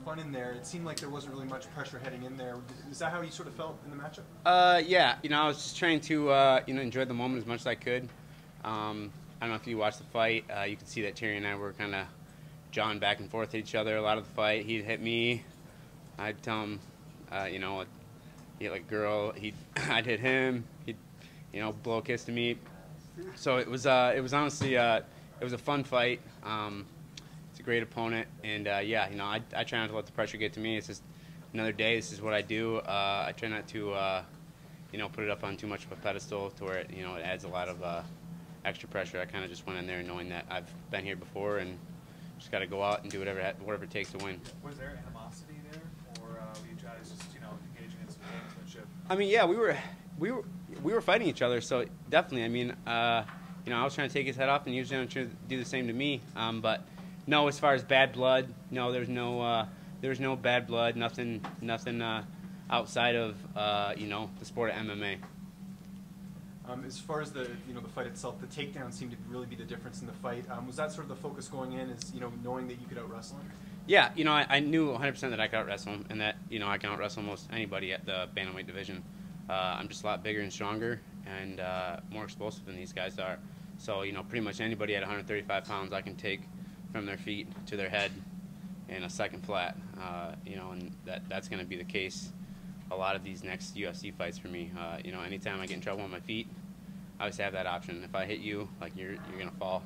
fun in there. It seemed like there wasn't really much pressure heading in there. Is that how you sort of felt in the matchup? Yeah, I was just trying to enjoy the moment as much as I could. I don't know if you watched the fight. You could see that Terry and I were kind of jawing back and forth at each other a lot of the fight. He'd hit me. I'd tell him, he'd like girl. I'd hit him. He'd, blow a kiss to me. So it was honestly, it was a fun fight. It's a great opponent, and I try not to let the pressure get to me. It's just another day. This is what I do. I try not to, put it up on too much of a pedestal to where it adds a lot of extra pressure. I kind of just went in there knowing that I've been here before and just got to go out and do whatever it takes to win. Was there animosity there, or were you guys just engaging in some gamesmanship? I mean, yeah, we were fighting each other, so definitely. I mean, I was trying to take his head off, and he was trying to do the same to me. But no, as far as bad blood, no, there's no bad blood, nothing outside of the sport of MMA. As far as the fight itself, the takedown seemed to really be the difference in the fight. Was that sort of the focus going in, is knowing that you could out-wrestle him? Yeah, I knew 100% that I could out-wrestle him, and that I can out-wrestle almost anybody at the bantamweight division. I'm just a lot bigger and stronger and more explosive than these guys are. So pretty much anybody at 135 pounds I can take from their feet to their head in a second flat. And that's going to be the case a lot of these next UFC fights for me. Anytime I get in trouble on my feet, I always have that option. If I hit you, you're gonna fall.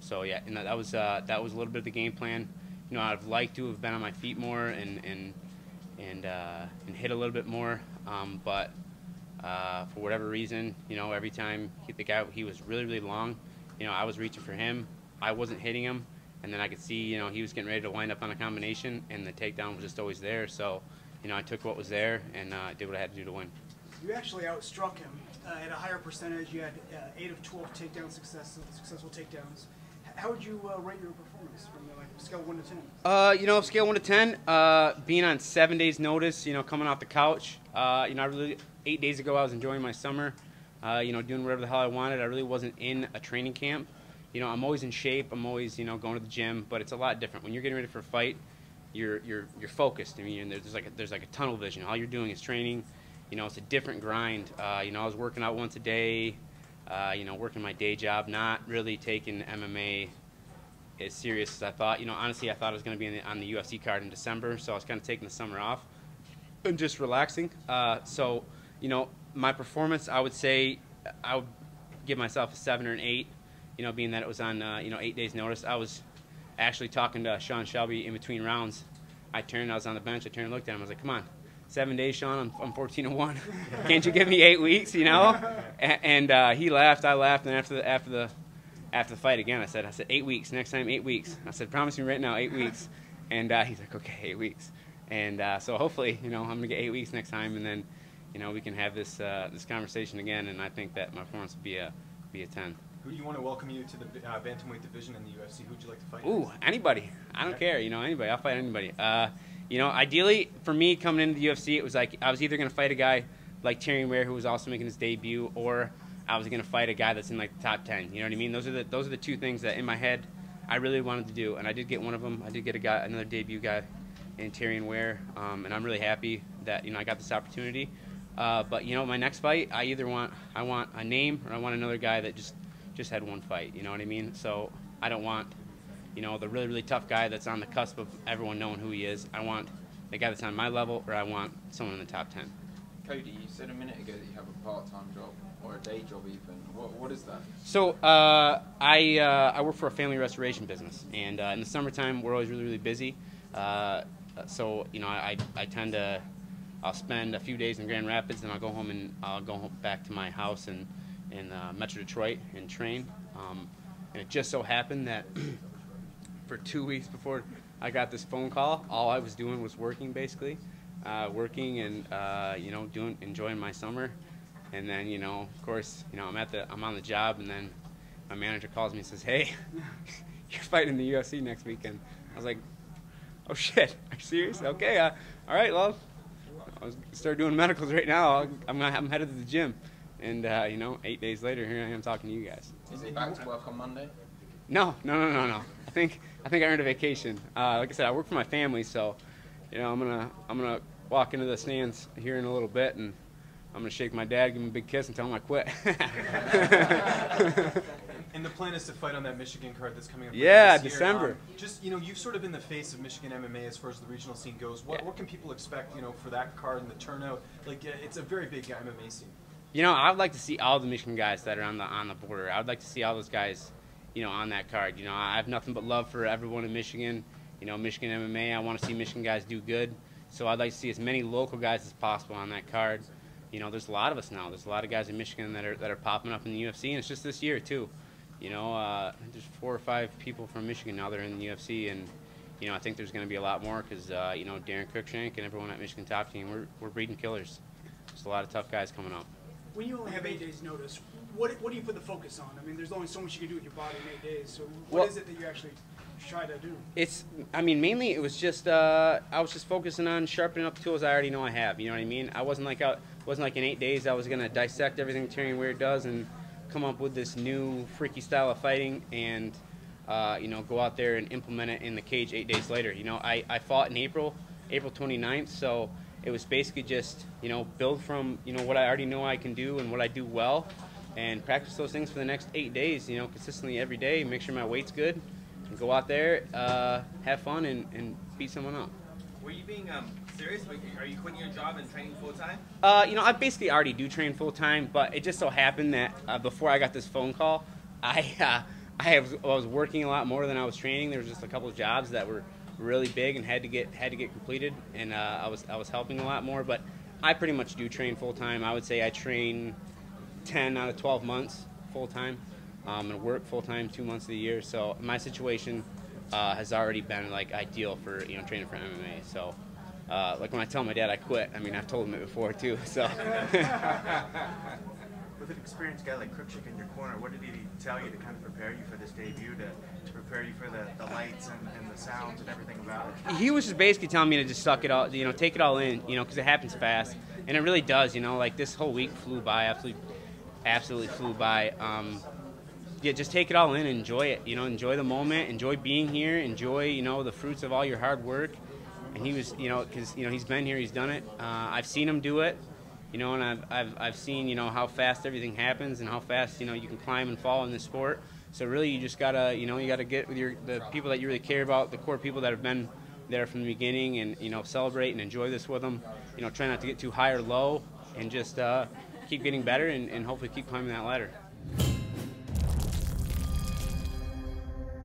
So yeah, and that was a little bit of the game plan. I'd like to have been on my feet more and hit a little bit more, but for whatever reason, every time the guy, he was really long. I was reaching for him, I wasn't hitting him, and then I could see he was getting ready to wind up on a combination, and the takedown was just always there. So I took what was there and did what I had to do to win. You actually outstruck him at a higher percentage. You had 8 of 12 successful takedowns. How would you rate your performance from scale 1 to 10? Scale 1 to 10, being on 7 days' notice, coming off the couch. 8 days ago I was enjoying my summer, doing whatever the hell I wanted. I really wasn't in a training camp. I'm always in shape. I'm always, going to the gym, but it's a lot different. When you're getting ready for a fight, you're focused. I mean, there's like a tunnel vision. All you're doing is training. It's a different grind. I was working out once a day, working my day job, not really taking MMA as serious as I thought. Honestly, I thought I was going to be on the UFC card in December, so I was kind of taking the summer off and just relaxing. So, my performance, I would say I would give myself a 7 or an 8, being that it was on, 8 days' notice. I was actually talking to Sean Shelby in between rounds. I was on the bench, I turned and looked at him, I was like, come on. 7 days, Sean. I'm 14-1. Can't you give me 8 weeks? And he laughed. I laughed. And after the fight again, I said 8 weeks. Next time, 8 weeks. I said, promise me right now, 8 weeks. And he's like, okay, 8 weeks. And so hopefully, I'm gonna get 8 weeks next time, and then, we can have this conversation again. And I think that my performance would be a 10. Who do you want to welcome you to the bantamweight division in the UFC? Who would you like to fight? Ooh, anybody. I don't care. Anybody. I'll fight anybody. Ideally, for me, coming into the UFC, it was like I was either going to fight a guy like Terry Ware, who was also making his debut, or I was going to fight a guy that's in the top 10. You know what I mean? Those are the two things that in my head I really wanted to do, and I did get one of them. I did get another debut guy in Terry Ware, and I'm really happy that I got this opportunity. But my next fight, I want a name, or I want another guy that just had one fight. You know what I mean? So I don't want the really tough guy that's on the cusp of everyone knowing who he is. I want the guy that's on my level, or I want someone in the top 10. Cody, you said a minute ago that you have a part-time job, or a day job even. What is that? So I work for a family restoration business, and in the summertime we're always really busy. So I tend to, I'll spend a few days in Grand Rapids, and I'll go home and I'll go back to my house in Metro Detroit and train. And it just so happened that for 2 weeks before I got this phone call, all I was doing was working, basically, working and enjoying my summer. And then of course I'm on the job, and then my manager calls me and says, "Hey, you're fighting in the UFC next weekend." I was like, "Oh shit, are you serious? Okay, all right, well, I'll start doing medicals right now. I'm headed to the gym." And 8 days later, here I am talking to you guys. Is he back to work on Monday? No. I think I earned a vacation. Like I said, I work for my family, so you know, I'm gonna walk into the stands here in a little bit, and I'm gonna shake my dad, give him a big kiss, and tell him I quit. And the plan is to fight on that Michigan card that's coming up. Yeah, this year. December. Just, you know, you've sort of been the face of Michigan MMA as far as the regional scene goes. What can people expect, you know, for that card and the turnout? Like, it's a very big MMA scene. You know, I'd like to see all the Michigan guys that are on the border. I'd like to see all those guys, you know, on that card. You know, I have nothing but love for everyone in Michigan. You know, Michigan MMA. I want to see Michigan guys do good. So I'd like to see as many local guys as possible on that card. You know, there's a lot of us now. There's a lot of guys in Michigan that are popping up in the UFC, and it's just this year too. You know, there's 4 or 5 people from Michigan now that are in the UFC, and you know, I think there's going to be a lot more because you know, Darren Cruikshank and everyone at Michigan Top Team, we're breeding killers. There's a lot of tough guys coming up. When you only have 8 days notice, what do you put the focus on? I mean, there's only so much you can do with your body in 8 days. So what is it that you actually try to do? I mean, mainly it was just I was just focusing on sharpening up the tools I already know I have. You know what I mean? I wasn't like in 8 days I was gonna dissect everything Tyrion Weir does and come up with this new freaky style of fighting and you know, go out there and implement it in the cage 8 days later. You know, I fought in April 29th, so it was basically just, you know, build from, you know, what I already know I can do and what I do well, and practice those things for the next 8 days, you know, consistently every day, make sure my weight's good, and go out there, have fun, and beat someone up. Were you being serious? Are you quitting your job and training full-time? You know, I basically already do train full-time, but it just so happened that before I got this phone call, I was working a lot more than I was training. There was just a couple of jobs that were really big and had to get completed, and I was helping a lot more. But I pretty much do train full-time. I would say I train 10 out of 12 months full-time, and work full-time 2 months of the year. So my situation has already been like ideal for, you know, training for MMA. So like when I tell my dad I quit, I mean, I've told him it before too. So. With an experienced guy like Cruikshank in your corner, what did he tell you to kind of prepare you for this debut, to prepare you for the lights and the sounds and everything about it? He was just basically telling me to just suck it all, you know, take it all in, you know, because it happens fast, and it really does, you know. Like this whole week flew by, absolutely flew by. Yeah, just take it all in, enjoy it, you know, enjoy the moment, enjoy being here, enjoy, you know, the fruits of all your hard work. And he was, you know, because, you know, he's been here, he's done it. I've seen him do it. You know, and I've seen, you know, how fast everything happens and how fast, you know, you can climb and fall in this sport. So really, you just gotta, you know, you gotta get with the people that you really care about, the core people that have been there from the beginning, and, you know, celebrate and enjoy this with them. You know, try not to get too high or low, and just keep getting better and hopefully keep climbing that ladder.